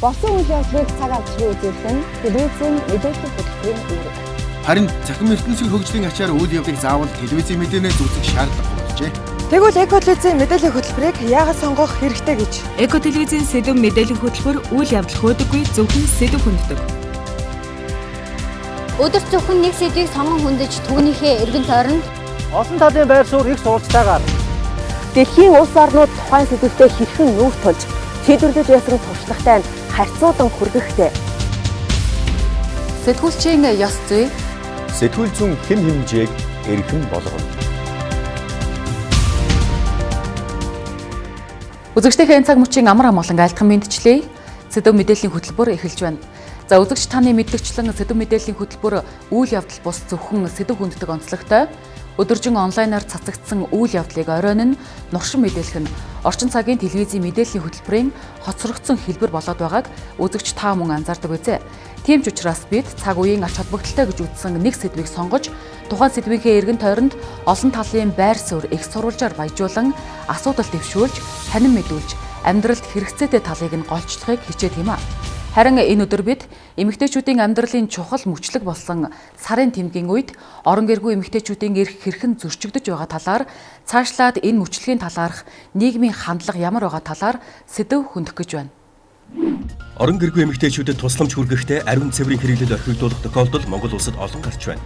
Болсон үйл явдлыг цаг авчрын үзүүлэлт нь телевизийн мэдээллийн хөтөлбөрийн үүрэг. Харин захин ертөнцийн хөгжлийн ачаар үйл явдлыг заавал телевизийн мэдээнээс үзэх шаардлагагүй болжээ. Тэгвэл телевизийн мэдээллийн хөтөлбөрийг яагаад сонгох хэрэгтэй гэж? Телевизийн Сэдэв мэдээллийн хөтөлбөр үйл явдал хөөдөггүй зөвхөн Сэдэв хүнддэг. Өдөр зөвхөн нэг сэдвийг сонгон хөндөж түгнийхээ эргэн тойронд олон талын байр суурь их сурвалжтайгаар дэлхийн улс орнууд тухайн сэдвүүтэй хэрхэн нүүр тулж шийдвэрлэж байсан туршлагатай нь харьцуулан хүргэхтэй. Сэтгүүлчийн ёс зүй, сэтгүүл зүйн хэм хэмжээг эрхэм болгоно. Үзэгчдийн цаг мөчийн амар амгалан айлтхан мэдчлээ. Сэдэв мэдээллийн хөтөлбөр эхэлж байна. За үзэгч таны мэдгчлэн сэдэв мэдээллийн хөтөлбөр үйл явдал бус зөвхөн сэдэв хүнддэг онцлогтой. Өдөржин онлайнаар цацагдсан үйл явдлыг оройн нь нуршин мэдээлэх нь орчин цагийн телевизийн мэдээллийн хөтөлбөрийн хоцрогдсон хэлбэр болоод байгааг үзэгч та мөн анзаардаг үзье. Тийм ч учраас бид цаг үеийн ач холбогдолтой гэж үзсэн нэг сэдвийг сонгож тухайн сэдвийнхээ эргэн тойронд олон талын байр суурь их сурвалжаар баяжуулан асуудал дэвшүүлж, танин мэдүүлж, амьдралд хэрэгцээтэй талыг нь голчлохыг хичээдэг юм а. Харин энэ өдөр бид эмэгтэйчүүдийн амьдралын чухал мөчлөг болсон сарын тэмдгийн үед орон гэргүй эмэгтэйчүүдийн эрх хэрхэн зөрчигдөж байгаа талаар цаашлаад энэ мөчлөгийн талаарх нийгмийн хандлага ямар байгаа талаар сэдэв хөндөх гэж байна. Орон гэргүй эмэгтэйчүүдэд тусламж хүргэхдээ ариун цэврийн хэрэглэл орхигдуулах тохиолдол Монгол улсад олон гарч байна.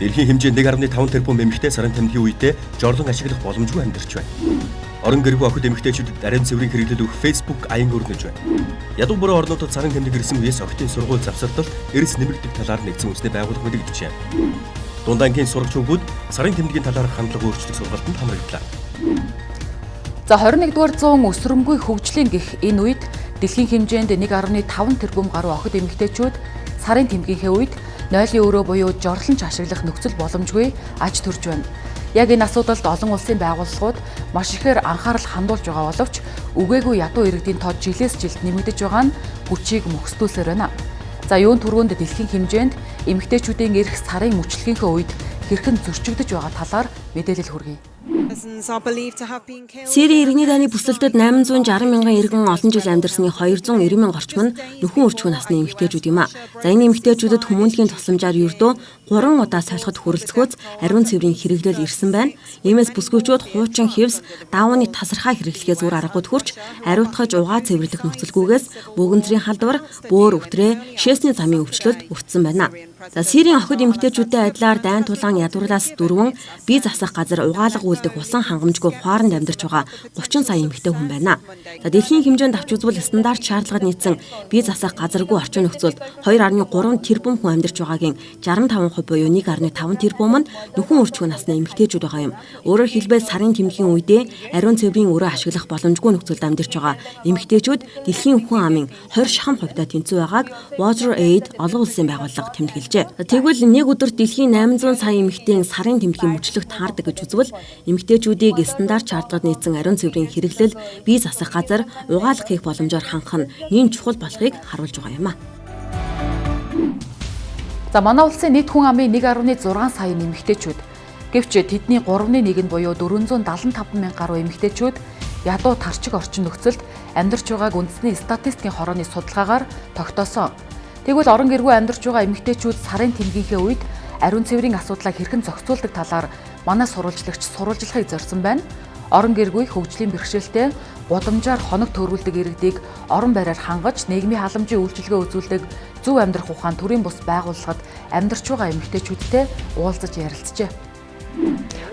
Дэлхийн хэмжээнд 1.5 тэрбум эмэгтэй сарын тэмдгийн үедээ жорлон ашиглах боломжгүй амьдарч байна. Орон гэргүй охид эмэгтэйчүүдэд ариун цэврийн хэрэглэл өгөх Facebook аян өрнөж байна. Ядуу бүрэн орнуудад сарын тэмдэг ирсэн үеэс охидын сургууль завсардалт эрс нэмэгдэх талаар нэгдсэн үндэсний байгууллага мэдэгдэж байна. Дунд ангийн сурагч хүүгүүд сарын тэмдгийн талаар хандлага өөрчлөлт сургалтанд хамрагдлаа. За 21-р зуун өсрөмгүй хөгжлийн гэх энэ үед дэлхийн хэмжээнд 1.5 тэрбум гаруй охид эмэгтэйчүүд сарын тэмдгийнхээ үед нойлын өрөө буюу жорлонч ашиглах нөхцөл боломжгүй аж төрж байна. Яг энэ асуудалд олон улсын байгууллагууд маш ихээр анхаарал хандуулж байгаа боловч үгээгүй ядуу иргэдийн тоо жилээс жилд нэмэгдэж байгаа нь хүчийг мөхсдүүлсээр байна. За юун түрүүнд дэлхийн хэмжээнд эмэгтэйчүүдийн эрх сарын мөчлөгийнхөө үед хэрхэн зөрчигдөж байгаа талаар мэдээлэл хүргэе. Сирийн иргэний дайны бүсэлдэд 860 мянган иргэн олон жил амьдарсны 290 мянга орчим нь нөхөн өрчгөн насны эмэгтэйчүүд юм а. За энэ эмэгтэйчүүдэд хүмүүнлэгийн тусламжаар ердөө 3 удаа солиход хүрэлцгөөц ариун цэврийн хэрэглэл ирсэн байна. Иймээс бүсгүйчүүд хуучин хевс даавны тасархаа хэрэглэхээ зур аргууд хүрч ариутгаж угаа цэвэрлэх нөхцөлгүйгээс бөөгөнцрийн халдвар, бөөр өвтрээ, шээсний замын өвчлөлт өртсөн байна. За Сирийн охид эмэгтэйчүүдтэй адилаар дайн тулаан ядуурлаас дөрвөн бие засах газар угаалга үлдэх усан хангамжгүй хуаранд амьдарч байгаа 30 сая эмэгтэй хүн байна. За дэлхийн хэмжээнд авч үзвэл стандарт шаардлагад нийцсэн бие засах газаргүй орчин нөхцөлд 2.3 тэрбум хүн амьдарч байгаагийн 65% буюу 1.5 тэрбум нь нөхөн өрчгөн насны эмэгтэйчүүд байгаа юм. Өөрөөр хэлбэл сарын тэмдгийн үедээ ариун цэврийн өрөө ашиглах боломжгүй нөхцөлд амьдарч байгаа эмэгтэйчүүд дэлхийн хүн амын 20 шахам хувьтай тэнцүү байгааг Water Aid олон улсын байгууллага тэмдэглэжээ. Тэгвэл нэг өдөрт дэлхийн 800 сая эмэгтэйн сарын тэмдгийн мөчлөгт таардаг гэж үзвэл эмэгтэйчүүдийг стандарт шаардлагад нийцсэн ариун цэврийн хэрэглэл, бие засах газар, угаалга хийх боломжоор хангах нь ийм чухал болохыг харуулж байгаа юм а. За манай улсын нийт хүн амын 1.6 сая эмэгтэйчүүд. Гэвч тэдний 3/1 нь буюу 475 мянга гаруй эмэгтэйчүүд ядуу тарчиг орчин нөхцөлд амьдарч байгааг үндэсний статистикийн хорооны судалгаагаар тогтоосон. Тэгвэл орон гэргүй амьдарч байгаа эмэгтэйчүүд сарын тэмдгийнхээ үед ариун цэврийн асуудлыг хэрхэн зохицуулдаг талаар манай сурвалжлагч сурвалжлахыг зорьсон байна. Орон гэргүй хөгжлийн бэрхшээлтэй гудамжаар хоног төрүүлдэг иргэдийг орон байраар хангаж нийгмийн халамжийн үйлчилгээ үзүүлдэг зөв амьдрах ухаан төрийн бус байгууллагад амьдарч байгаа эмэгтэйчүүдтэй уулзаж ярилцжээ.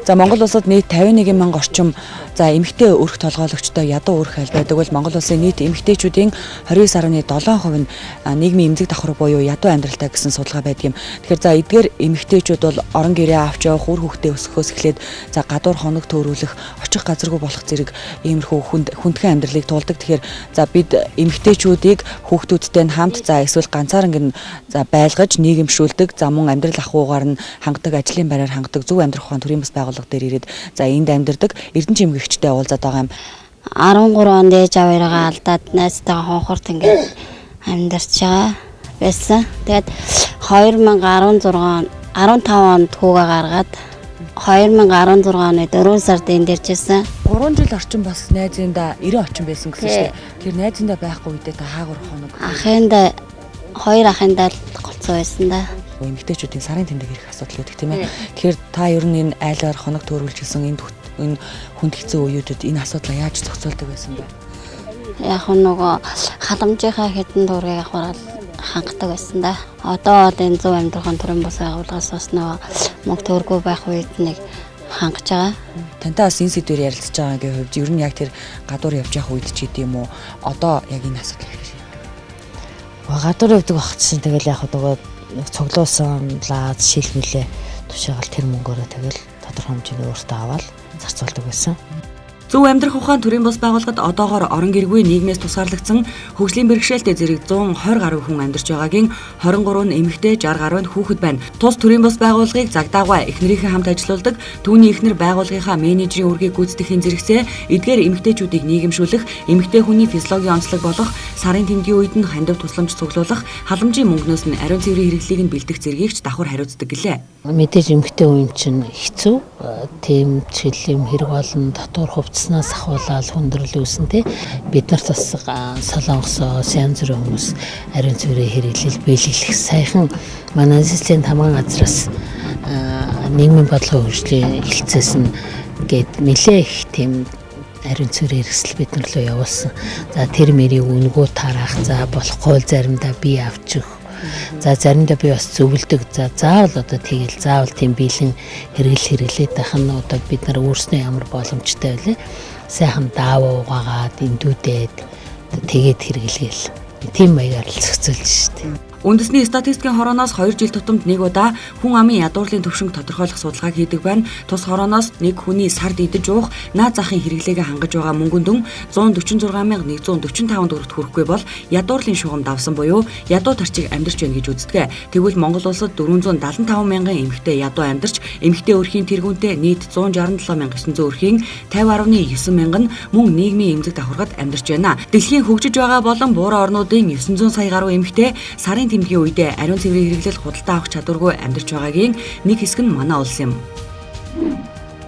За Монгол улсад нийт 51 мянга орчим эмэгтэй өрх толгойлогчтой ядуу өрх альбайдаг бол Монгол улсын нийт эмэгтэйчүүдийн 29.7% нь нийгмийн эмзэг давхар буюу ядуу амьдралтай гэсэн судалгаа байдаг юм. Тэгэхээр эдгээр эмэгтэйчүүд бол орон гэрээ авч явах, үр хөвгтөө өсгөхөөс эхлээд гадуур хоног төөрүүлэх, очих газаргүй болох зэрэг иймэрхүү хүндхэн амьдралыг туулдаг. Тэгэхээр бид эмэгтэйчүүдийг хүүхдүүдтэй нь хамт эсвэл ганцаарнг нь байлгаж нийгэмшүүлдэг, мөн амьдрал ахуйгаар нь хангадаг, ажлын байраар хангадаг зөв амьдрах ухаан төрийн бас байгууллага дээр ирээд энд амьдардаг эрдэнэ эмгэгчтэй уулзаад байгаа юм. 13 онд ээж аваараа алдаад найзтайгаа хонхорт ингээд амьдарч байгаа байсан. Тэгээд 2016 15 онд хүүгээ гаргаад 2016 оны 4 сард энд иржсэн. 3 жил орчин бас найзында 90 орчин байсан гэсэн шүү дээ. Тэр найзында байхгүй үедээ та хаагур хоног. Ахында 2 ахында голцоо байсан да. Эмэгтэйчүүдийн сарын тэмдэг ирэх асуудал үүдэг тийм ээ. Тэгэхээр та ер нь энэ айлаар хоног төөрүүлжсэн энэ хүнд хэцүү үеүүдэд энэ асуудлаа яаж зохицуулдаг байсан бэ? Яг нөгөө халамжийнхаа хэдэн дуурайг авахаар хангадаг байсан да. Одоо энэ зөв амьдрахын төрийн бас агуулгаас бас нөгөө мөнгө төгрөгөө байх үед нэг хангаж байгаа. Тантай бас энэ сэдвээр ярилцж байгаагийн хувьд ер нь яг тэр гадуур явж явах үед ч гэдэм үү одоо яг энэ асуудал хэрэг шийдэх. Гадуур явдаг багчсан тэгэл яг нөгөө цуглуулсан лаз шилмэлээ тушаал тэр мөнгөөрөө тэгэл тодорхой хэмжээний өөртөө аваад зарцуулдаг байсан. Зөв амьдрах ухаан төрийн бас байгууллагад одоогоор орон гэргүй нийгмээс тусгаарлагдсан хөгжлийн бэрхшээлтэй зэрэг 120 гаруй хүн амьдарч байгаагийн 23 нь эмэгтэй 60 гаруй нь хүүхэд байна. Тус төрийн бас байгууллагыг загдаагүй эхнэрийнхээ хамт ажилуулдаг түүний эхнэр байгууллагынхаа менежерийн үргийг гүйцэтгэхийн зэрэгцээ эдгээр эмэгтэйчүүдийг нийгэмшүүлэх, эмэгтэй хүний физиологийн онцлог болох сарын тэмдгийн үед нь хандив тусламж цуглуулах, халамжийн мөнгнөөс нь ариун цэврийн хэрэглийг нь бэлдэх зэргийг ч давхар хариуцдаг гэлээ. Мэдээж эмэгтэй үеийн чинь хэцүү. Тийм чиглэм хэрэг болно дотор хувцснаас ахуулаад хүндрэл үүсэн тий. Бид нарт бас солонгосоо янз бүрийн хүмүүс ариун цэврийн хэрэглэл биелүүлэх сайхан манай систем тамган газраас нийгмийн бодлогын хөгжлийн хэлцээс нь гээд нэлээ их тийм ариун цэврийн хэрэгсэл бид нар руу явуулсан. За тэр мэрийг үнгөө тараах, за болохгүй заримдаа бие авчих. За заримдаа би бас зөвлөдөг. За заавал одоо тэгэл заавал тийм биелэн хэрэглээд байх нь одоо бид нар өөрснөө ямар боломжтой байлээ. Сайхан даавуу угаагаад эндүүдээд тэгээд хэрэглэгээл. Тийм маягаар л зохицуулж штеп. Үндэсний статистикийн хорооноос 2 жил тутамд нэг удаа хүн амын ядуурлын төвшинг тодорхойлох судалгааг хийдэг байна. Тус хорооноос нэг хүний сард идэж уух наад захын хэрэглээгээ хангаж байгаа мөнгөнд 146,145 төгрөгт хүрэхгүй бол ядуурлын шугам давсан буюу ядуу тарчиг амьдарч байна гэж үздэг. Тэгвэл Монгол улсад 475 мянган эмэгтэй ядуу амьдарч эмэгтэй өрхийн тэргүүнтэй нийт 167,900 өрхийн 50.9 мянган мөн нийгмийн эмзэг давхаргад амьдарч байна. Дэлхийн хөгжиж байгаа болон буураа орнуудын 900 сая гаруй эмэгтэй сарын тэмдгийн үедээ ариун цэврийн хэрэглэл худалдаа авах чадваргүй амьдарч байгаагийн нэг хэсэг нь манай улс юм.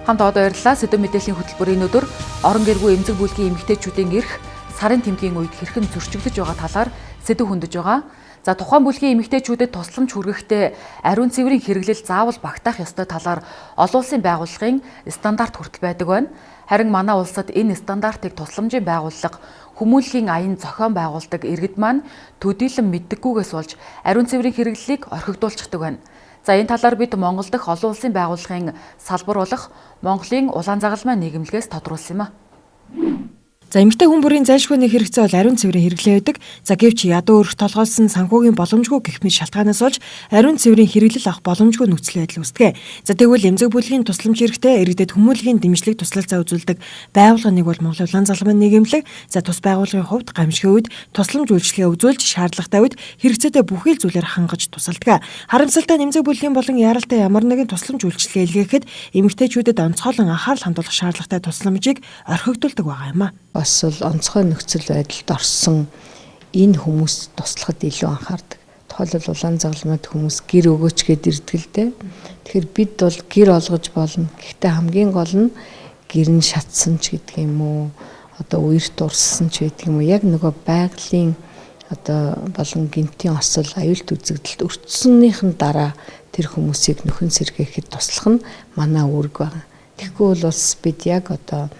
Хамт одоо баярлалаа. Сэдэв мэдээллийн хөтөлбөрийн өдөр орон гэргүй эмзэг бүлгийн эмэгтэйчүүдийн эрх сарын тэмдгийн үед хэрхэн зөрчигдөж байгаа талаар сэдэв хөндөж байгаа. За тухайн бүлгийн эмэгтэйчүүдэд тусламж хүргэхдээ ариун цэврийн хэрэглэл заавал багтаах ёстой талаар олон улсын байгууллагын стандарт хүртэл байдаг байна. Харин манай улсад энэ стандартыг тусламжийн байгууллага хүмүүнлэгийн аян зохион байгуулдаг иргэд маань төдийлөн мэддэггүйгээс болж ариун цэврийн хэрэглэлийг орхигдуулчихдаг байна. За энэ талаар бид Монгол дахь олон улсын байгууллагын салбар болох Монголын улаан загалмай нийгэмлэгээс тодруулсан юм а. За эмэгтэй хүн бүрийн зайлшгүй нэг хэрэгцээ бол ариун цэврийн хэрэглээ байдаг. За гэвч ядуу өрх толгойлсон санхүүгийн боломжгүй гэх мэт шалтгаанаас болж ариун цэврийн хэрэглэл авах боломжгүй нөхцөл байдал үүсдэг. За тэгвэл эмзэг бүлгийн тусламж хэрэгтэй иргэдэд хүмүүнлэгийн дэмжлэг туслалцаа үзүүлдэг байгууллага нэг бол Монголын улаан загалмай нийгэмлэг. За тус байгууллагын хувьд гамшигын үед тусламж үйлчилгээ үзүүлж шаардлагатай үед хэрэгцээтэй бүхий л зүйлээр хангаж тусалдаг. Харамсалтай нь эмзэг бүлгийн болон яаралтай ямар нэгэн тусламж үйлчилгээ илгээхэд эмэгтэйчүүдэд онцгойлон анхаарал хандуулах шаардлагатай тусламжийг орхигдуулдаг байгаа юм а. Бас л онцгой нөхцөл байдалд орсон энэ хүмүүс туслахад илүү анхаардаг. Тухайлбал улаан загалмайд хүмүүс гэр өгөөч гээд ирдэг л дээ. Тэгэхээр бид бол гэр олгож болно. Гэхдээ хамгийн гол нь гэр нь шатсан ч гэдэг юм уу, одоо үерт дурссан ч гэдэг юм уу, яг нөгөө байгалийн одоо болон гинтийн осол аюулт үзэгдэлд өртсөнийхэн дараа тэр хүмүүсийг нөхөн сэргээхэд туслах нь манай үүрэг байна. Тэгэхгүй бол бас бид яг одоо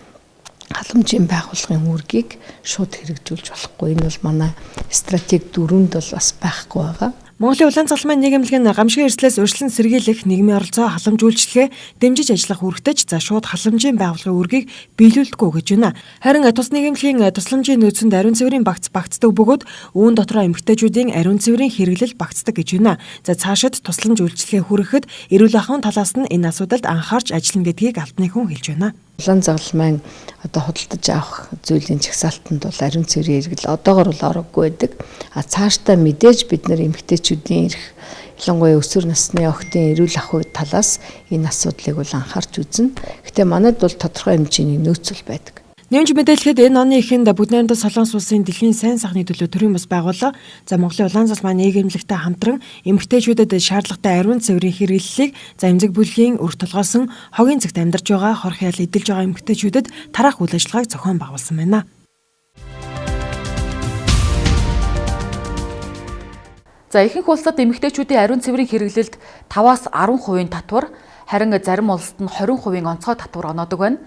халамжийн байгууллагын үүргийг шууд хэрэгжүүлж болохгүй. Энэ бол манай стратеги 4-нд бол бас байхгүй байгаа. Монголын улаан загалмай нийгэмлэг нь гамшигын эрслээс өршлөн сэргийлэх нийгмийн оролцоо халамж үйлчилгээ дэмжиж ажиллах үүрэгтэй за шууд халамжийн байгууллагын үүргийг биелүүлдэггүй гэж байна. Харин тус нийгэмлэгийн тусламжийн нөөцөнд ариун цэврийн багцдаг бөгөөд үүн дотроо эмэгтэйчүүдийн ариун цэврийн хэрэглэл багцдаг гэж байна. За цаашид тусламж үйлчилгээ хүргэхэд эрүүл ахуйн талаас нь энэ асуудалд анхаарч ажиллана гэдгийг алтны хүн хэлж байна. Улаан загалмайн одоо худалдаж авах зүйлийн чагсаалтанд бол ариун цэврийн хэрэглэл одоогор бол ороггүй байдаг. А цаашдаа мэдээж бид нар эмэгтэйчүүдийн эрх, ялангуяа өсвөр насны охидын эрүүл ахуй талаас энэ асуудлыг бол анхаарч үзнэ. Гэхдээ манайд бол тодорхой хэмжээний нөөцөл байдаг. Нэмж мэдээлэхэд энэ оны эхэнд бүгд найрамдах Солонгос улсын дэлхийн сайн сайхны төлөө төрийн бас байгууллага Монголын улаан цас маань нийгэмлэгтэй хамтран эмэгтэйчүүдэд шаардлагатай ариун цэврийн хэрэглэлийг эмзэг бүлгийн өрх толгойсон хогийн цагт амьдарч байгаа хорх ял эдэлж байгаа эмэгтэйчүүдэд тараах үйл ажиллагааг зохион байгуулсан байна. За ихэнх улсад эмэгтэйчүүдийн ариун цэврийн хэрэглэлд 5-аас 10% татвар, харин зарим улсад нь 20% онцгой татвар оноодог байна.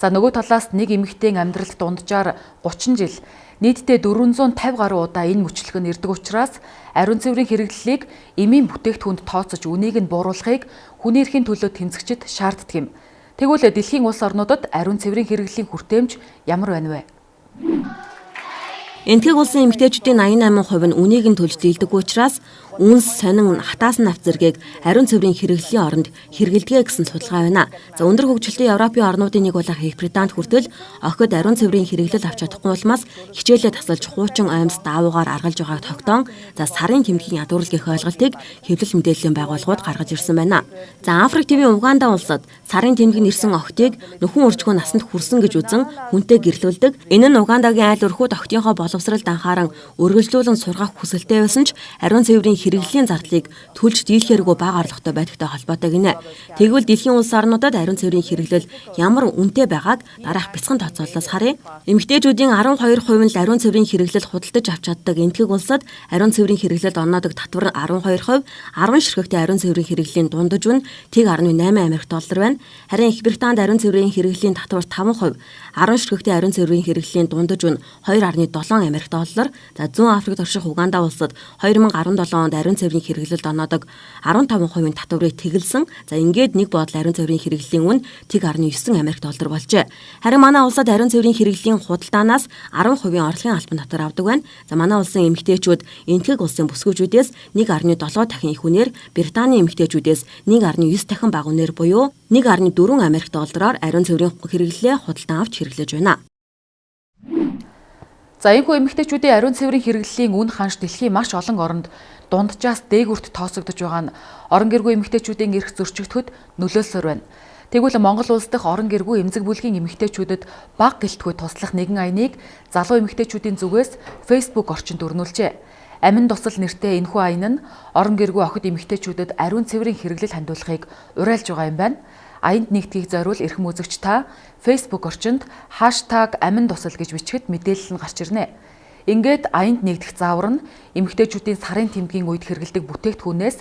За нөгөө талаас нэг эмэгтэйн амьдралд дунджаар 30 жил нийтдээ 450 гаруй удаа энэ мөчлөх нь ирдэг учраас ариун цэврийн хэрэглэлийг эмийн бүтээгдэхүүнд тооцож үнийг нь бууруулахыг хүний эрхийн төлөө тэмцэгчид шаарддаг юм. Тэгвэл дэлхийн улс орнуудад ариун цэврийн хэрэглэлийн хүртээмж ямар байна вэ? Энтгэг улсын эмэгтэйчүүдийн 88% нь үнийг нь төлж дийлдэггүй учраас үнс, сонин, хатаас нафт зэргийг ариун цэврийн хэрэглэлийн оронд хэрэгэлдэгэ гэсэн судалгаа байна. За өндөр хөгжилтэй Европын орнуудын нэг болох Их Британд хүртэл охид ариун цэврийн хэрэглэл авч чадахгүй улмаас хичээлээ тасалж хуучин аймс даавуугаар аргалж байгааг тогтоон за сарын тэмдгийн ядуурл гэх ойлголтыг хэвлэл мэдээллийн байгууллагууд гаргаж ирсэн байна. За Африк ТВ Уганда улсад сарын тэмдгийн ирсэн охидыг нөхөн өрчгөө насанд хүрсэн гэж үзэн хүнтэй гэрлүүлдэг. Энэ нь Угандагийн айл өрхүүд охидынхоо боловсралд анхааран үргэлжлүүлэн сургах хүсэлтэй байсан ч ариун цэврийн хэрэглэлийн зардлыг төлж дийлэхээргүй бага орлоготой байдагтай холбоотой гинэ. Тэгвэл дэлхийн улс орнуудад ариун цэврийн хэрэглэл ямар үнэтэй байгааг дараах бяцхан тооцоололоос харъя. Эмэгтэйчүүдийн 12% нь ариун цэврийн хэрэглэл худалдаж авч чаддаг энтгэг улсад ариун цэврийн хэрэглэлд оноодог татвар нь 12%, 10 ширхэгтэй ариун цэврийн хэрэглэлийн дундаж нь $1.8 Америк байна. Харин Их Британд ариун цэврийн хэрэглэлийн татвар 5%, 10 ширхэгтэй ариун цэврийн хэрэглэлийн дундаж нь $2.7 Америк. За зүүн Африкт орших Уганда улсад 2017 онд ариун цэврийн хэрэглэлд оноодог 15% татварыг тэгэлсэн. За ингээд нэг бодол ариун цэврийн хэрэглэлийн үн $1.9 Америк болжээ. Харин манай улсад ариун цэврийн хэрэглэлийн худалдаанаас 10% орлогын албан татвар авдаг байна. За манай улсын эмэгтэйчүүд энтгэг улсын бүсгүйчүүдээс 1.7 дахин их үнээр, Британий эмэгтэйчүүдээс 1.9 дахин бага үнээр буюу $1.4 Америк ариун цэврийн хэрэглэлээ худалдан авч хэрэглэж байна. За энэхүү эмэгтэйчүүдийн ариун цэврийн хэрэглэлийн үн ханш дэлхийн маш олон оронд дунджаас дээгүрт тооцогдож байгаа нь орон гэргүй эмэгтэйчүүдийн эрх зөрчигдөхөд нөлөөлсөөр байна. Тэгвэл Монгол улс дахь орон гэргүй эмзэг бүлгийн эмэгтэйчүүдэд бага гэлтгүй туслах нэгэн аяныг залуу эмэгтэйчүүдийн зүгээс Facebook орчинд өрнүүлжээ. Амин дусал нэртэй энэхүү аян нь орон гэргүй охид эмэгтэйчүүдэд ариун цэврийн хэрэглэл хандуулахыг уриалж байгаа юм байна. Аянд нэгдгийг зориул эрхэм үзэгч та Facebook орчинд #амин дусал гэж бичгэд мэдээлэл нь гарч ирнэ. Ингээд аянд нэгдэх заавар нь эмэгтэйчүүдийн сарын тэмдгийн үед хэрэгэлдэг бүтээгдэхүүнээс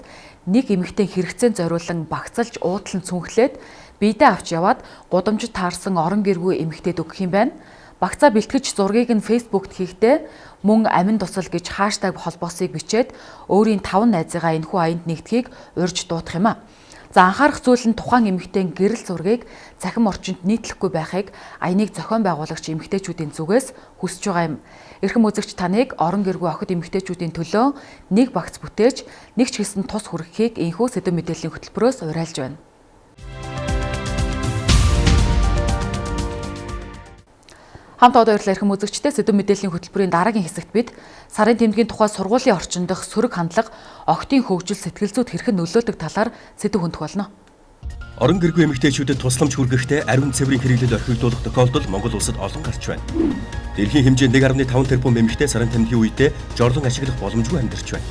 нэг эмэгтэй хэрэгцээнд зориулан багцалж уудлан цүнхлээд биедээ авч яваад гудамжид таарсан орон гэргүй эмэгтэйд өгөх юм байна. Багцаа бэлтгэж зургийг нь Facebook-т хийхдээ мөн амин дусал гэж холбоосыг бичээд өөрийн 5 найзыгаа энэхүү аянд нэгдхийг урьж дуудах юм а. За анхаарах зүйл нь тухайн эмэгтэйн гэрэл зургийг цахим орчинд нийтлэхгүй байхыг аяныг зохион байгуулагч эмэгтэйчүүдийн зүгээс хүсэж байгаа юм. Эрхэм үзэгч таныг орон гэргүй охид эмэгтэйчүүдийн төлөө нэг багц бүтээж нэг ч хэсэг тус хүргэхийг энэхүү сэдэв мэдээллийн хөтөлбөрөөс уриалж байна. Хамт одоо баярлалаа эрхэм үзэгчдээ сэдэв мэдээллийн хөтөлбөрийн дараагийн хэсэгт бид сарын тэмдгийн тухай сургуулийн орчин дах сөрөг хандлага охидын хөгжил сэтгэл зүйд хэрхэн нөлөөлдөг талаар сэдэв хөндөх болно. Орон гэргүй эмэгтэйчүүдэд тусламж хүргэхдээ ариун цэврийн хэрэглэл орхигдуулах тохиолдол Монгол улсад олон гарч байна. Дэлхийн хэмжээнд 1.5 тэрбум эмэгтэй сарын тэмдгийн үедээ жорлон ашиглах боломжгүй амьдарч байна.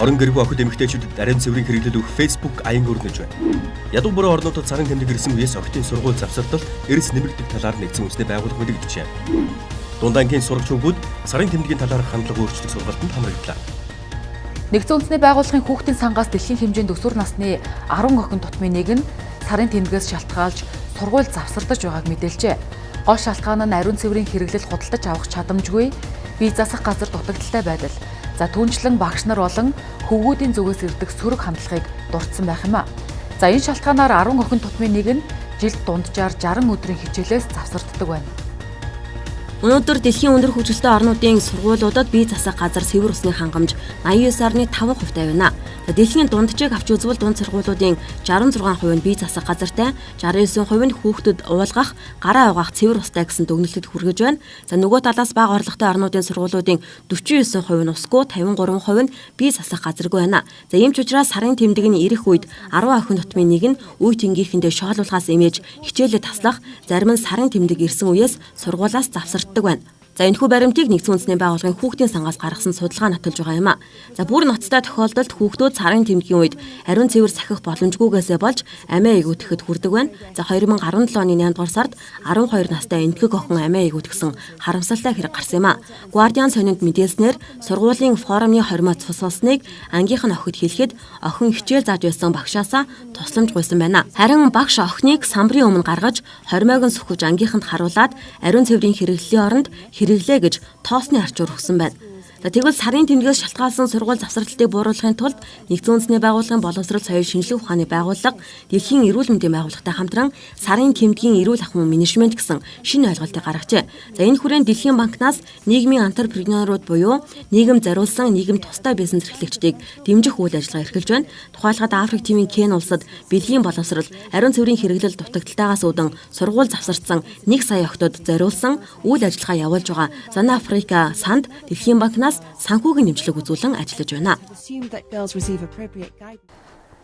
Орон гэргүй охид эмэгтэйчүүдэд ариун цэврийн хэрэглэл өгөх Facebook аян өрнөж байна. Ядуу бүрэн орнуудад сарын тэмдэг ирсэн үеэс охидын сургууль завсардалт эрс нэмэгдэх талаар нэгдсэн үндэсний байгууллага мэдэгдэж байна. Дундаангийн сурагч хүүгүүд сарын тэмдгийн талаарх хандлага өөрчлөлт сургалтанд хамрагдлаа. Нэгдсэн үндэсний байгууллагын хүүхдийн сангаас дэлхийн хэмжээнд өсвөр насны 10 охин тутмын нэг нь сарын тэмдгээс шалтгаалж сургууль завсардаж байгааг мэдээлжээ. Гол шалтгаан нь ариун цэврийн хэрэглэл худалдаж авах чадамжгүй, бие засах газар дутагдaltaй байдал. За түүнчлэн багш нар болон хөвгүүдийн зүгээс ирдэг сөрөг хандлагыг дурдсан байх юм а. За энэ шалтгаанаар 10 охин тутмын нэг нь жилд дунджаар 60 өдрийн хичээлээс завсарддаг байна. Өнөөдөр дэлхийн өндөр хөгжилтэй орнуудын сургуулиудад бие засах газар цэвэр усны хангамж 89.5% байна. Дэлхийн дунджийг авч үзвэл дунд сургуулиудын 66% нь бие засах газартай, 69% нь хүүхдэд уулгах, гараа угаах цэвэр устай гэсэн дүгнэлтэд хүргэж байна. За нөгөө талаас бага орлоготой орнуудын сургуулиудын 49% нь усгүй, 53% нь бие засах газаргүй байна. За ийм ч учраас сарын тэмдэг нь ирэх үед 10 охин тутмын нэг нь үе тэнгийнхэндээ шоолуулгаас эмээж хичээлээ таслах, зарим нь сарын тэмдэг ирсэн үеэс сургуулиас завсарддаг байна. За энэхүү баримтыг нэгдсэн үндэсний байгууллагын хүүхдийн сангаас гаргасан судалгаа нотолж байгаа юм а. За бүр ноцтой тохиолдолд хүүхдүүд сарын тэмдгийн үед ариун цэвэр сахих боломжгүйгээсээ болж амиа ээгүүтгэхэд хүрдэг байна. За 2017 оны 8 дугаар сард 12 настай энтгэг охин амиа ээгүүтгэсэн харамсалтай хэрэг гарсан юм а. Guardian сонинд мэдээлснээр сургуулийн форумны хормоо цус болсныг ангийнх нь охид хэлэхэд охин хичээл зааж байсан багшаасаа тусламж гуйсан байна. Харин багш охиныг самбарын өмнө гаргаж хормойг нь сүхэж ангийнханд харуулад ариун цэврийн хэрэглэлийн оронд хэрэглээ гэж тоосны арчуур өгсөн байна. Тэгвэл сарын тэмдгээс шалтгаалсан сургууль завсралтыг бууруулахын тулд нэгдсэн үндэсний байгууллагын боловсрол соёл шинжилгээ ухааны байгууллага дэлхийн эрүүл мэндийн байгууллагатай хамтран сарын тэмдгийн эрүүл ахуйн менежмент гэсэн шинэ ойлголтыг гаргажээ. За энэ хүрээнд Дэлхийн банкнаас нийгмийн антрепренерууд буюу нийгэм зориулсан нийгэм тустай бизнес эрхлэгчдийг дэмжих үйл ажиллагаа эрхэлж байна. Тухайлбал Африк тивийн Кен улсад бэлгийн боловсрол ариун цэврийн хэрэглэл дутагдaltaагаас үүдэн сургууль завсарсан 1 сая охтод зориулсан үйл ажиллагаа явуулж байгаа. Зана Африка санд Дэлхийн банкнаас санхүүгийн дэмжлэг үзүүлэн ажиллаж байна.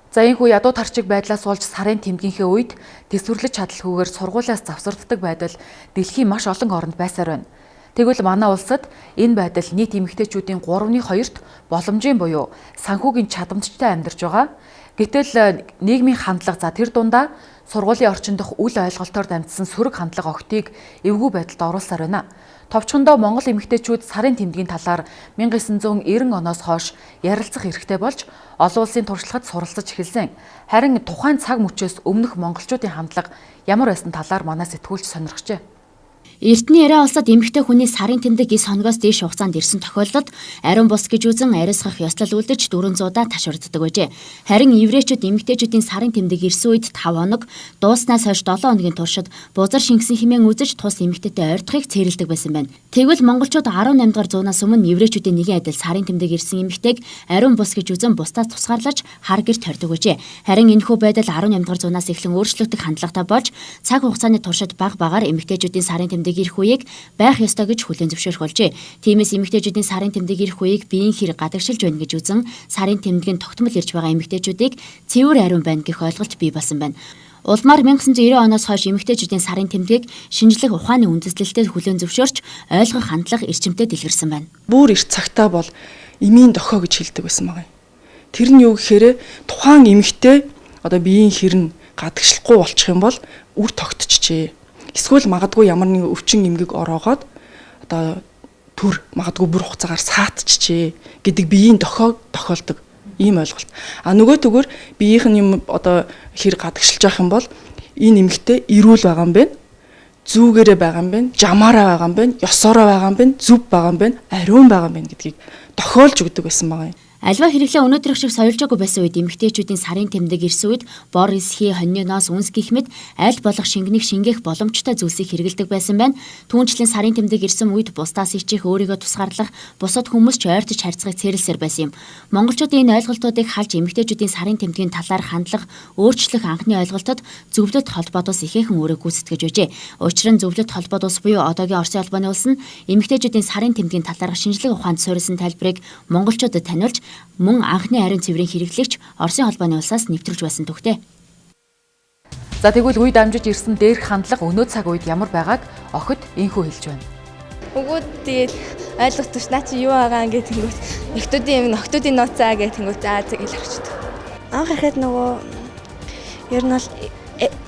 За энэхүү ядуу тарчиг байдлаас болж сарын тэмдгийнхээ үед төсвөрлөж чадалгүйгээр сургуулиас завсарддаг байдал дэлхийн маш олон оронд байсаар байна. Тэгвэл манай улсад энэ байдал нийт эмэгтэйчүүдийн 3/2-т боломжийн буюу санхүүгийн чадамжтай амьдарч байгаа. Гэтэл нийгмийн хандлага за тэр дундаа сургуулийн орчин дох үл ойлголтоор дамжсан сөрөг хандлага охтыг эвгүй байдалд оруулсаар байна. Товчхондоо Монгол эмэгтэйчүүд сарын тэмдгийн талаар 1990 оноос хойш ярилцах эрхтэй болж олон улсын туршлагад суралцж эхэлсэн. Харин тухайн цаг мөчөөс өмнөх монголчуудын хандлага ямар байсан талаар манай сэтгүүлч сонирхжээ. Эртний яриа улсад эмэгтэй хүний сарын тэмдэг 9 хоногоос дээш хугацаанд ирсэн тохиолдолд ариун бус гэж үзэн арьсгах ёслол үлдэж 400-аа ташурддаг байжээ. Харин еврейчүүд эмэгтэйчүүдийн сарын тэмдэг ирсэн үед 5 хоног, дууснаас хойш 7 хоногийн туршид бузар шингэсэн хэмээн үзэж тус эмэгтэйтэй ойртохыг цээрэлдэг байсан байна. Тэгвэл монголчууд 18 дугаар зуунаас өмнө еврейчүүдийн нэгэн адил сарын тэмдэг ирсэн эмэгтэйг ариун бус гэж үзэн бусдаас тусгаарлаж хар гэрт хордог байжээ. Харин энэхүү байдал 18 дугаар зуунаас эхлэн өөрчлөгдөх хандлагатай болж цаг хугацааны туршид баг багаар эмэгтэйчүүдийн сарын тэмдэг ирэх үеийг байх ёстой гэж хүлээн зөвшөөрөх болжээ. Тиймээс эмэгтэйчүүдийн сарын тэмдэг ирэх үеийг биеийн хэрэг гадагшилж байна гэж үзэн сарын тэмдгийн тогтмол ирж байгаа эмэгтэйчүүдийг цэвэр ариун байна гэх ойлголт бий болсон байна. Улмаар 1990 оноос хойш эмэгтэйчүүдийн сарын тэмдгийг шинжлэх ухааны үндэслэлтэд хүлээн зөвшөөрч ойлгох хандлага эрчимтэй дэлгэрсэн байна. Бүр эрт цагтаа бол эмийн дохио гэж хэлдэг байсан байгаа юм. Тэр нь юу гэхээр тухайн эмэгтэй одоо биеийн хэрэг гадагшлахгүй болчих юм бол үр тогтчихжээ. Эсвэл магадгүй ямар нэгэн өвчин эмгэг ороогоод одоо төр магадгүй бүр хугацаагаар саатчихжээ гэдэг биеийн дохио тохиолдог ийм ойлголт. Нөгөө төгөр биеийнх нь юм одоо хэр гадагшилж явах юм бол энэ эмэгтэй эрүүл байгаа юм байна. Зүүгээрээ байгаа юм байна, жамаараа байгаа юм байна, ёсоороо байгаа юм байна, зүв байгаа юм байна, ариун байгаа юм байна гэдгийг тохиолж өгдөг байсан байгаа юм. Альва хэрэглээ өнөөдрөх шиг соёлжоогүй байсан үед эмэгтэйчүүдийн сарын тэмдэг ирсэн үед бор эсхий, хоньноос үнс гэх мэт аль болох шингэнийг шингээх боломжтой зүйлсийг хэрэглэдэг байсан байна. Түүнчлэн сарын тэмдэг ирсэн үед бусдаас ичих, өөрийгөө тусгаарлах, бусад хүмүүс ч ойртож харьцахыг цээрэлсээр байсан юм. Монголчуудын энэ ойлголтуудыг халж эмэгтэйчүүдийн сарын тэмдгийн талаар хандлага өөрчлөх анхны ойлголтод зөвлөлт холбоот ус ихээхэн өөрөг гүйцэтгэж байжээ. Учир нь зөвлөлт холбоот ус буюу одоогийн Оросын албаны улс нь эмэгтэйчүүдийн сарын тэмдгийн талаар шинжлэх ухаанд суурилсан тайлбарыг монголчуудад таниулж мөн анхны ариун цэврийн хэрэглэгч Оросын холбооны улсаас нэвтрүүлж байсан түүхтэй. За тэгвэл үе дамжиж ирсэн дээрх хандлага өнөө цаг үед ямар байгааг охид энхүү хэлж байна. Өгөөд тэгэл ойлгох туш наа чи юу байгаа гэх тэнгүүт охтуудын нууцаа гэх тэнгүүт заа гэж харчдаг. Анх ихэд нөгөө ер нь бол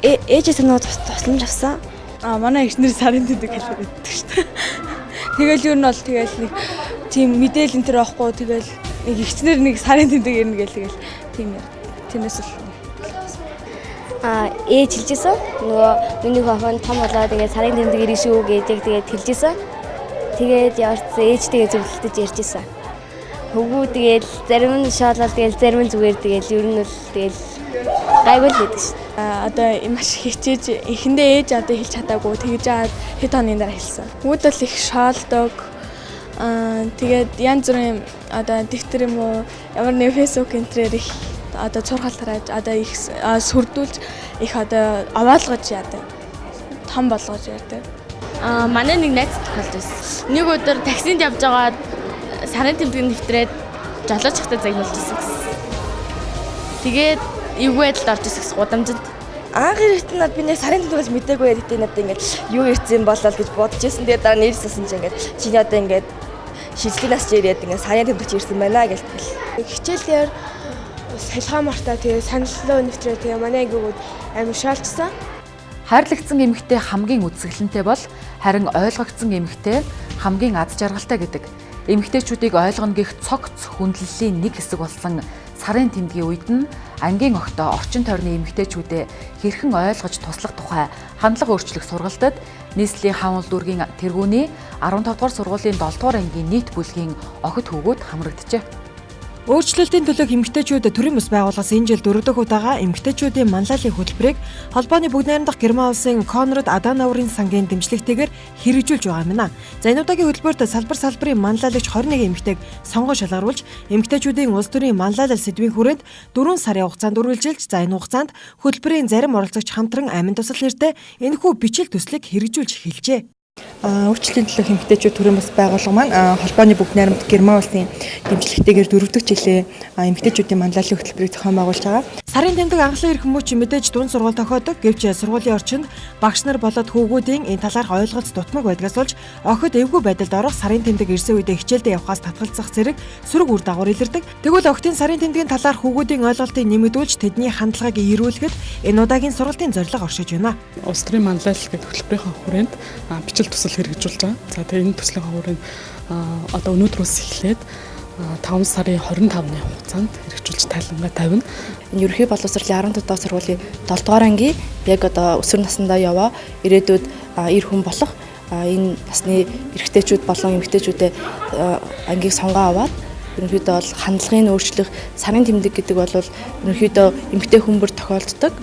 ээжээс нөгөө тусламж авсан. Манай эхнэр сарын тэмдэг хэлээд байдаг шүү дээ. Тэгэл ер нь бол тэгэл нэг тийм мэдээлэл энэ төр авахгүй тэгэл нэг ихчнэр нэг сарын тэмдэг ирнэ гэл тэгэл тийм яа. Тиймээс л ээж хэлжсэн. Нөгөө миний хохон том болоо тэгээ сарын тэмдэг ирэх шүү гэдэг тэгээд хэлжсэн. Тэгээд яварцсан ээжтэйгээ зөвлөлдөж ярьжсэн. Хөвгүү тэгэл зарим нь шоолол тэгэл зарим нь зүгээр тэгэл ер нь бол тэгэл Гайгүй л гэдэг шүү. Одоо маш хичээж эхэндээ ээж одоо хэлж чадаагүй тэгж жаад хэд хоногийн дараа хэлсэн. Үүд бол их шоолдог. Тэгээд янз бүрийн одоо дэвтэр юм уу ямар нэг фэйсбүүк энтрээр их одоо цургаал тарааж одоо их сүрдүүлж их одоо овоолгож яадаг. Том болгож яадаг. Манай нэг найз тохиолдсон. Нэг өдөр таксинд явж байгаа сарын тэмдгийн нэвтрээд жолооч хата загнуулж ирсэн гэсэн. Тэгээд эвгүй байдалд орж ирсэн гудамжинд. Анх ирээд надад би нэг сарын тэмдгээс мэдээгүй яриад надад ингээд юу ирсэн болол гэж бодож ирсэн. Тэгээд дараа нэрссэн чинь ингээд чиний одоо ингээд шижлийн нас ирээд ингээд сарын тэмдэгч ирсэн байна гэлтэл. Хичээлээр салхаа мартаа тэгээд саналлаа нэвтрээ тэгээд манай ангиуд амар шаалчсан. Хайрлагдсан эмэгтэй хамгийн үзэсгэлэнтэй бол харин ойлгогдсон эмэгтэй хамгийн аз жаргалтай гэдэг. Эмэгтэйчүүдийг ойлгоно гэх цогц хүндлэлийн нэг хэсэг болсон сарын тэмдгийн үед нь ангийн огтоо орчин тойрны эмэгтэйчүүдэд хэрхэн ойлгож туслах тухай хандлага өөрчлөх сургалтад нийслэлийн хаан дүүргийн тэргүүний 15 дугаар сургуулийн 7 дугаар ангийн нийт бүлгийн охид хүүгүүд хамрагджээ. Өөрчлөлтийн төлөөх эмэгтэйчүүд төрийн бас байгууллагаас энэ жил 4 дахь удаага эмэгтэйчүүдийн манлайлалын хөтөлбөрийг холбооны бүгд найрамдах Герман улсын Конрад Аданауэрийн сангийн дэмжлэгтэйгээр хэрэгжүүлж байгаа юм аа. За энэ удаагийн хөтөлбөрт салбарын манлайлагч 21 эмэгтэйг сонгон шалгаруулж эмэгтэйчүүдийн улс төрийн манлайлал сэдвийн хүрээнд 4 сарын хугацаанд үргэлжилж за энэ хугацаанд хөтөлбөрийн зарим оролцогч хамтран Амин дусал нэртэй энэхүү бичил төслийг хэрэгжүүлж эхэлжээ. Өөрчлөлтийн төлөөх эмэгтэйчүүд төрийн бас байгууллага маань холбооны бүгд найрамдах Герман улсын дэмжлэгтэйгээр 4 дахь жилээ эмэгтэйчүүдийн манлайлалын хөтөлбөрийг зохион байгуулж байгаа. Сарын тэмдэг анхлын эрх хүмүүч мэдээж дунд сургууль тохиодог. Гэвч сургуулийн орчинд багш нар болоод хүүгүүдийн энэ талаарх ойлголт дутмаг байдгаас болж охид эвгүй байдалд орох сарын тэмдэг ирсэн үедээ хичээлдээ явахаас татгалзах зэрэг сөрөг үр дагавар илэрдэг. Тэгвэл охидын сарын тэмдгийн талаарх хүүгүүдийн ойлголтыг нэмэгдүүлж тэдний хандлагыг эрүүлэхэд энэ удаагийн сургалтын зорилго оршиж байна. Улс төрийн манлайлал гэдэг хөтөлбөрийн хүрээнд бичил тусал хэрэгжүүлж байгаа. За тэгээ энэ төслийн хүрээнд одоо өнөөдрөөс эхлээд 5 сарын 25-ны хугацаанд хэрэгжүүлж тайлангаа тавина. Энэ ерөнхий боловсролын 17 дахь сургуулийн 7 дугаар ангийн яг одоо өсвөр насндаа яваа ирээдүйд эр хүн болох энэ насны эрэгтэйчүүд болон эмэгтэйчүүдэд ангийг сонгоо аваад ерөнхийдөө бол хандлагын өөрчлөх сарын тэмдэг гэдэг бол ерөнхийдөө эмэгтэй хүмүүр тохиолддог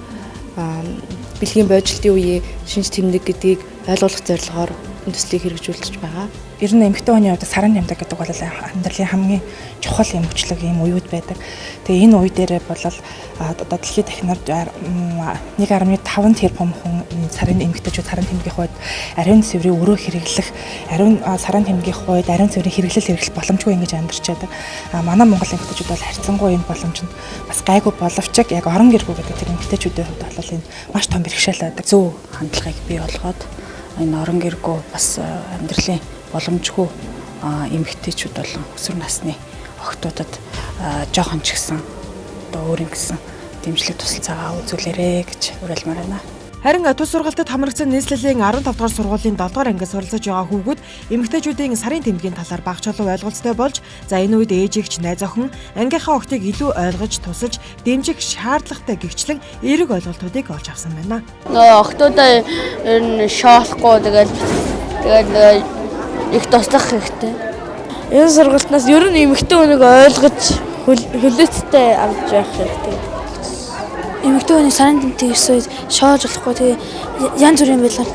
бэлгийн бойжлтын үеийн шинж тэмдэг гэдгийг ойлгуулах зорилгоор энэ төслийг хэрэгжүүлж байгаа. Ер нь эмэгтэй хүний хувьд сарын тэмдэг гэдэг бол амьдралын хамгийн чухал юм өчлөг юм уууд байдаг. Тэгээ энэ үе дээр бол одоо дэлхийд дахинаар 1.5 тэрбум хүн сарын эмэгтэйчүүд сарын тэмдгийн хувьд ариун цэврийн өрөө хэрэглэх, ариун сарын тэмдгийн хувьд ариун цэврийн хэрэглэх боломжгүй ингэж амьдарч байдаг. Манай Монгол эмэгтэйчүүд бол харьцангуй энэ боломжинд бас гайгүй боловч яг орон гэргүй гэдэг тэр эмэгтэйчүүдийн хувьд бол энэ маш том бэрхшээл байдаг. Зөв хандлагыг бий болгоод энэ орон гэргүй бас амьдралын боломжгүй эмэгтэйчүүд болон өсвөр насны охтуудад жоохон ч гэсэн одоо өөр ингэсэн дэмжлэг тусалцаагаа үзүүлээрэй гэж уриалмаар байна. Харин тус сургалтад хамрагдсан нийслэлийн 15 дугаар сургуулийн 7 дугаар ангиас суралцж байгаа хүүгүүд эмэгтэйчүүдийн сарын тэмдгийн талаар багц олоо ойлголцтой болж за энэ үед ээжигч найз охин ангийнхаа охтыг илүү ойлгож тусалж дэмжих шаардлагатай гэгчлэн эерэг ойлголтуудыг олж авсан байна. Нөгөө охтуудаа ер нь шоолохгүй тэгэл их туслах хэрэгтэй. Энэ сургалтнаас ер нь эмэгтэй хүнийг ойлгож хүлээцтэй авч явах хэрэгтэй. Эмэгтэй хүний сарын тэмдэг ирсэн үед шоолж болохгүй тэгээ янз бүрийн байдлаар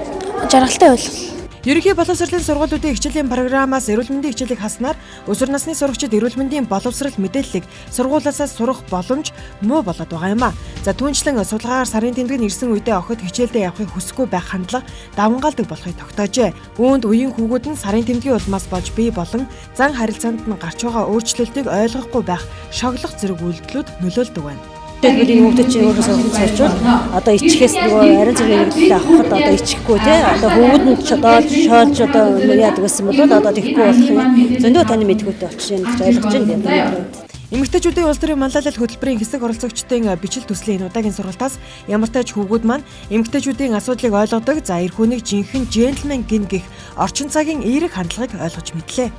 жаргалтай ойлгох. Ерөнхий боловсролын сургуулиудын хичээлийн программаас эрүүл мэндийн хичээлийг хаснаар өсвөр насны сурагчид эрүүл мэндийн боловсрол мэдээллийг сургуулиасаа сурах боломж муу болоод байгаа юм а. За түүнчлэн судалгаагаар сарын тэмдэг нь ирсэн үедээ охид хичээлдээ явахыг хүсэхгүй байх хандлага давмгаалдаг болохыг тогтоожээ. Үүнд үеийн хүүгүүд нь сарын тэмдгийн улмаас болж бий болон зан харилцаанд нь гарч байгаа өөрчлөлтийг ойлгохгүй байх шоглох зэрэг үйлдэлүүд нөлөөлдөг байна. Бидний хүүхдүүд чинь өөрөөсөө сурчвал одоо ичхээс нөгөө ариун цэврийн хэрэглээ авахд одоо ичихгүй тий одоо хөвгүүд нь шодоод шоолж одоо яадаг гэсэн бол одоо тэгэхгүй болох юм. Зөндөө таны мэдгүйтэй болчихно гэж ойлгож байна. Эмэгтэйчүүдийн улс төрийн манлайлал хөтөлбөрийн хэсэг оролцогчдын бичил төслийн энэ удаагийн сургалтаас ямар тач хүүгүүд маань эмэгтэйчүүдийн асуудлыг ойлгодог, за эр хүнийг жинхэнэ джентльмен гин гэх орчин цагийн эерэг хандлагыг ойлгож мэдлээ.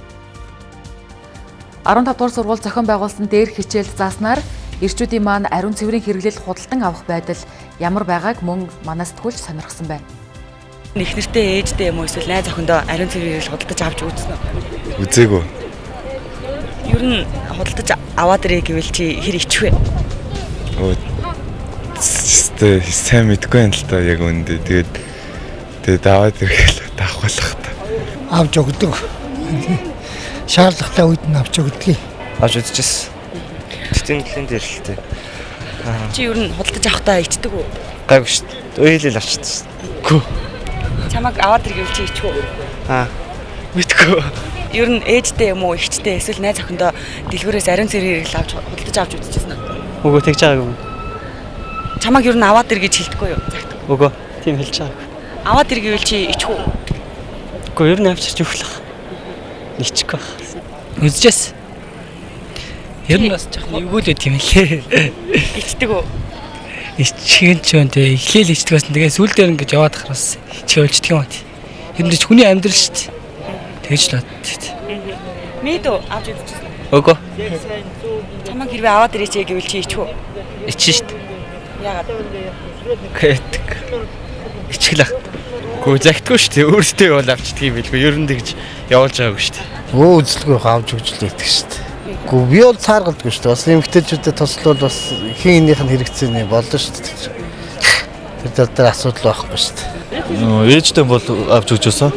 15 дугаар сургууль зохион байгуулсан дээр хичээл зааснаар эрчүүдийн маань ариун цэврийн хэрэглэл худалдан авах байдал ямар байгааг мөн манаас тгүүлж сонирхсан байна. Их нэртэй ээжтэй юм уу эсвэл найз охиндоо ариун цэврийн хэрэглэл худалдаж авч үзсэн үү? Үзээгүй. Ер нь худалдаж аваад ирээ гэвэл чи хэр ичвэ? Тэ сайн мэдгүй юм л та яг үндэ. Тэгээд аваад ирэхэл давхуулах та. Авч өгдөг. Шаардлагатай үед нь авч өгдөг. Авч үзчихсэн. Тэтгэлийн дээр л тээ. Чи ер нь худалдаж авахтаа ичдэг үү? Гайгүй шүү дээ. Уйлэл авчихсан. Гүү. Чамаг аваад иргэв чи ичв үү? Мэдгүй. Ер нь ээжтэй юм уу, ихчтэй эсвэл найз охиндоо дэлгүүрээс ариун цэврийг авч худалдаж авч үзчихсэн үү? Үгүй тэгж байгаагүй. Чамаг ер нь аваад ир гэж хэлдэггүй юу? Үгүй. Тийм хэлж байгаагүй. Аваад ир гэвэл чи ичв үү? Үгүй ер нь авчирч өглөх. Ичих байх. Үзчихсэн. Ер нь бас жоохон эвгүй л тийм лээ. Ичдэг үү? Ичихэн ч юм те. Ихэл ичдэг байсан. Тэгээ сүүл дээр ингэж яваад харахаас ичүүлждэг юм аа. Ер нь хүний амьдрал шүү дээ. Тэгж л бат. Мэдөө авч үзчихсэн. Үгүй. Чамаг хэрвээ аваад ирээч гэвэл чи ичв үү? Ичин шүү дээ. Яагаад? Гэтг. Ичгэлэх. Гүү загтгүй шүү дээ. Өөртөө бол авчдаг юм билгүй. Ер нь тэгж явуулж байгаагүй шүү дээ. Үзэлгүй авч өгчлээ идэх шүү дээ. Гүү би бол цааргалдгүй шүү дээ. Бас эмэгтэйчүүдэд тослол бас хин энийх нь хэрэгцээний болно шүү дээ. Тэр дээр асуудал байхгүй шүү дээ. Ээжтэй бол авч өгчөөсөн.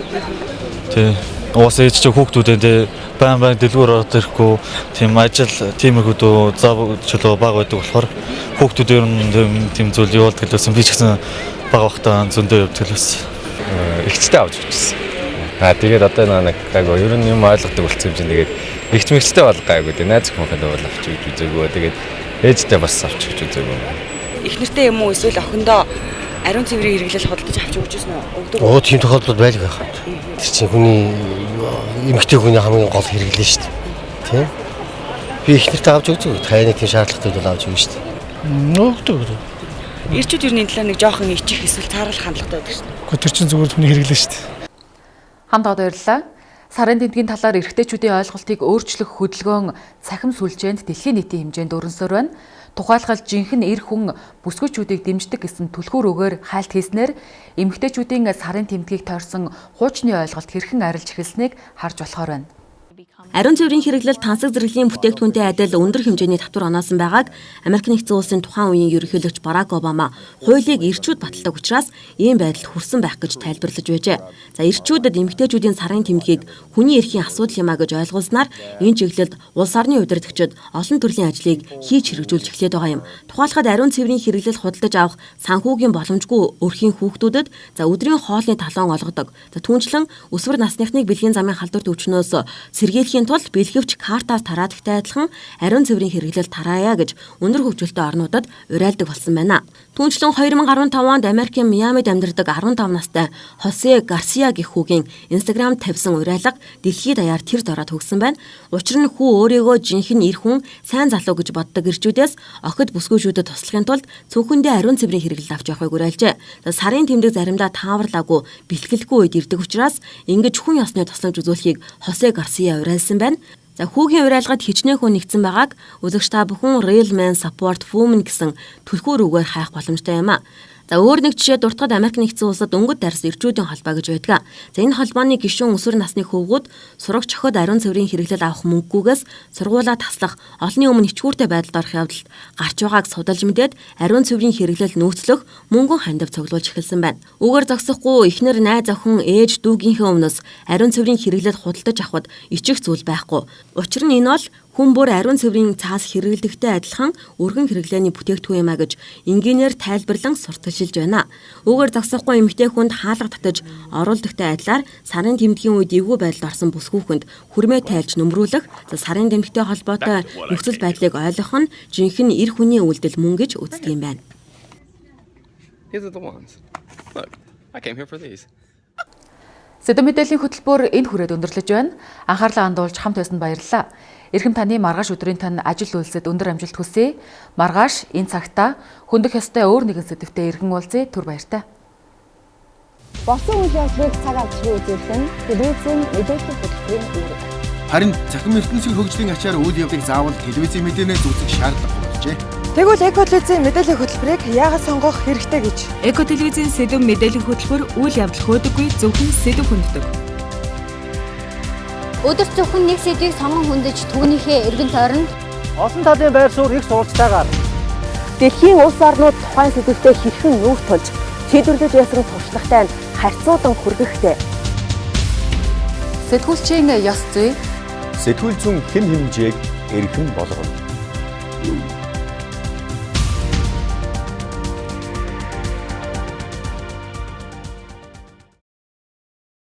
Тий. Уус ээж чинь хүүхдүүдээ байн дэлгүүр ороод ирэхгүй тийм ажил тиймэрхүү дөө зав чөлөө баг байдаг болохоор хүүхдүүд ер нь тийм зүйл явуулдаг гэсэн би ч гэсэн баг бахтаа зөндөө явдаг гэсэн. Ихчтэй авч өгчсэн. Тэгээд одоо нэг гайгүй ер нь юм ойлгодог болсон юм чинь тэгээд ихч мэгчтэй бол гайгүй дээ. Найз хүмүүстэй бол авч өгч үзээгөө. Тэгээд ээжтэй бас авч өгч үзээгөө. Их нэртэй юм уу эсвэл охиндоо ариун цэврийг хэрэглэл худалдаж авч өгчсэн үү? Оо тийм тохиолдол байдаг байхад. Тэр чинь хүний эмэгтэй хүний хамгийн гол хэрэглэн шүү дээ. Тийм. Би их нэртэй авч өгч. Таны тийм шаардлагатай бол авч өгнө шүү дээ. Нөөгдөг. Ирчүүд ерний талаар нэг жоохон ичих эсвэл цаарлах хандлагатай байдаг шүү дээ. Гэхдээ тэр чинь зүгээр хүний хэрэглэн шүү дээ. Хамт баярлалаа. Сарын тэмдгийн талаар эрэгтэйчүүдийн ойлголтыг өөрчлөх хөдөлгөөн цахим сүлжээнд дэлхийн нийтийн хэмжээнд өрнөсөр байна. Тухайлбал жинхэнэ эр хүн бүсгүйчүүдийг дэмждэг гэсэн түлхүүр үгээр хайлт хийснээр эмэгтэйчүүдийн сарын тэмдгийг тойрсон хуучны ойлголт хэрхэн арилж эхэлснийг харж болохоор байна. Ариун цэврийн хэрэглэл тансаг зэрэглэлийн бүтээгдэхүүнтэй адил өндөр хэмжээний татвар оноосон байгааг Америк нэгдсэн улсын тухайн үеийн ерөнхийлөгч Барак Обама хуулийг эрчүүд баталдаг учраас ийм байдалд хүрсэн байх гэж тайлбарлаж байжээ. За эрчүүдэд эмэгтэйчүүдийн сарын тэмдгийг хүний эрхийн асуудал юмаа гэж ойлгуулснаар энэ чиглэлд улс орны удирдагчид олон төрлийн ажлыг хийж хэрэгжүүлж эхлээд байгаа юм. Тухайлбал ариун цэврийн хэрэглэл худалдаж авах санхүүгийн боломжгүй өрхийн хүүхдүүдэд за өдрийн хоолны талон олгодог. За түүнчлэн өсвөр насныхныг бэлгийн замын халдварт өвчнөөс сэргийлэхийн тулд бэлтгэвч картаар тараадагтай адилхан ариун цэврийн хэрэглэл тараая гэж өндөр хөгжилтэй орнуудад уриалдаг болсон байна. Түүнчлэн 2015 онд Америкийн Майамид амьдардаг 15 настай Хосе Гарсиа гэх хүүгийн Instagram тавьсан уриалга дэлхийд даяар тэр дороо төгссөн байна. Учир нь хүү өөрийгөө жинхэнэ эр хүн сайн залуу гэж боддог эрчүүдээс охид бүсгүйчүүдэд туслахын тулд цүнхэндээ ариун цэврийн хэрэглэл авч явахыг уриалжээ. Сарын тэмдэг заримдаа тааварлаагүй бэлтгэлгүй үед ирдэг учраас ингэж хүн ёсны тусламж үзүүлэхийг Хосе Гарсиа уриалсан байна. За хүүгийн уриалгад хичнээн хүн нэгдсэн байгааг үзэгч та бүхэн Real Men Support Women гэсэн түлхүүр үгээр хайх боломжтой юм а. За өөр нэг жишээ дуртахад Америк нэгдсэн улсад өнгөт дарс эрчүүдийн холбоо гэж байдаг. За энэ холбооны гишүүн өсвөр насны хөвгүүд сурагч охид ариун цэврийн хэрэглэл авах мөнгөгөөс сургуулаа таслах олонний өмнө ичгүүртэй байдалд орох явдалд гарч байгааг судалж мэдээд ариун цэврийн хэрэглэл нөөцлөх мөнгөн хандив цуглуулж эхэлсэн байна. Үгээр зогсохгүй эхнэр найз охин ээж дүүгийнхээ өмнөөс ариун цэврийн хэрэглэл худалдаж авахд ичих зүйл байхгүй. Учир нь энэ бол хүн бүр ариун цэврийн цаас хэрэглэдэгтэй адилхан өргөн хэрэглээний бүтээгдэхүүн юм а гэж энгийнээр тайлбарлан сурталчилж байна. Үүгээр зогсохгүй эмэгтэй хүнд хаалга татаж оруулдагтай адилаар сарын тэмдгийн үед эвгүй байдалд орсон бүсгүйхэнд хүрмээ тайлж нөмрүүлэх, сарын тэмдэгтэй холбоотой нөхцөл байдлыг ойлгох нь жинхэнэ эр хүний үйлдэл мөн гэж үздэг юм байна. Сэдэв мэдээллийн хөтөлбөр энд хүрээд өндөрлөж байна. Анхаарлаа хандуулж хамт байсанд баярлалаа. Эрхэм таны маргааш өдрийн тань ажил үйлсэд өндөр амжилт хүсье. Маргааш энэ цагта хөндөх ёстой өөр нэгэн сэдэвтэй эргэн уулзъя. Түр баяртай. Болсон үйл явдлыг цаг авчрын үзүүлэх нь телевизийн мэдээллийн хөтөлбөрийн үүрэг. Харин захин ертөнцийн хөгжлийн ачаар үйл явдлыг заавал телевизийн мэдээнээс үзэх шаардлагагүй болжээ. Тэгвэл Эко телевизийн мэдээллийн хөтөлбөрийг яагаад сонгох хэрэгтэй гэж? Эко телевизийн сэдэв мэдээллийн хөтөлбөр үйл явдал хөөдөггүй зөвхөн сэдэв хүнддэг. Өдөр зөвхөн нэг сэдвийг сонгон хөндөж түүнийхээ эргэн тойронд олон талын байр суурь их сурвалжтайгаар Дэлхийн улс орнууд тухайн сэдвүүтэй хэрхэн нүүр тулж шийдвэрлэж байсан туршлагатай нь харьцуулан хүргэхтэй. Сэтгүүлчийн ёс зүй, сэтгүүл зүйн хэм хэмжээг эрхэм болгоно.